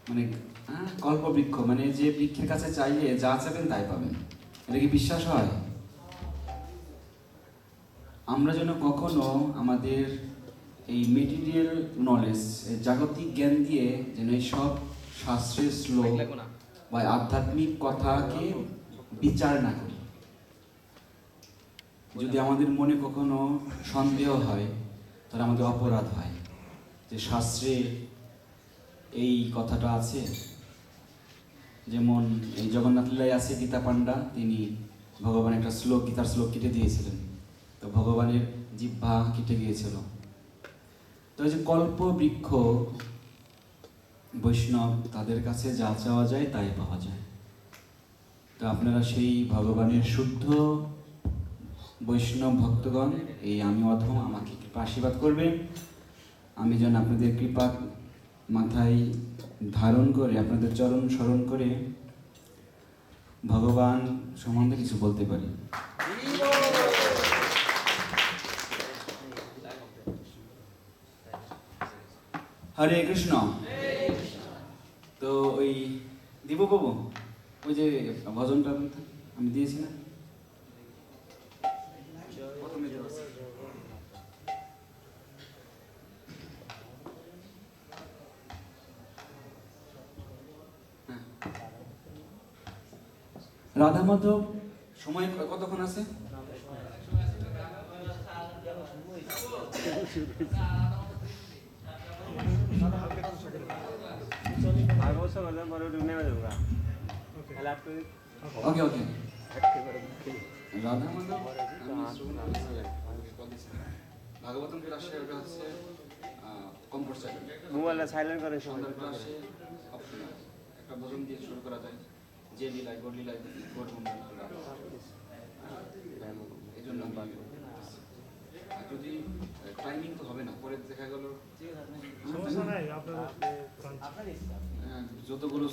মানে কল্পবৃক্ষ, মানে যে বৃক্ষের কাছে চাইলে যা চাইবেন তাই পাবেন, এটা কি বিশ্বাস হয়? আমরা যেন কখনো আমাদের এই মেটেরিয়াল নলেজ, জাগতিক জ্ঞান দিয়ে যেন এই সব শাস্ত্রের শ্লোক বা আধ্যাত্মিক কথাকে বিচার না করি। যদি আমাদের মনে কখনো সন্দেহ হয় তাহলে আমাদের অপরাধ হয় যে শাস্ত্রে এই কথাটা আছে। যেমন এই জগন্নাথ লীলায় আছে গীতা পান্ডা, তিনি ভগবান একটা শ্লোক, গীতার শ্লোক কেটে দিয়েছিলেন, তো ভগবানের জিহ্বা কেটে গিয়েছিল। তো এই যে কল্প বৃক্ষ বৈষ্ণব, তাদের কাছে যা চাওয়া যায় তাই পাওয়া যায়। তো আপনারা সেই ভগবানের শুদ্ধ বৈষ্ণব ভক্তগণ, এই আমি অধম, আমাকে কৃপা আশীর্বাদ করবেন। আমি যেন আপনাদের কৃপা মাথায় ধারণ করে, আপনাদের চরণ স্মরণ করে ভগবান সম্বন্ধে কিছু বলতে পারি। হরে কৃষ্ণ। তো ওই দিব বাবু, ওই যে ভজনটা আমি দিয়েছি না, প্রথমে দেওয়া আছে। হ্যাঁ। রাধা মাধব, সময় কতক্ষণ আছে? ওকে ওকে। রাধা মাধব ভাগবতম কে রাশিয়া, ওটা হচ্ছে কম্পোজ চাইবেন, মোবাইলটা সাইলেন্ট করে সন্ধ্যার ক্লাসে অপশনাল একটা ভজন দিয়ে শুরু করা যায়, যে লীলায় গোর লীলায় গোর মন্ডল, এই জন্য আমি যদি টাইমিং তো হবে না, পরে দেখা গেল সমস্যা নাই, আপনার যতগুলো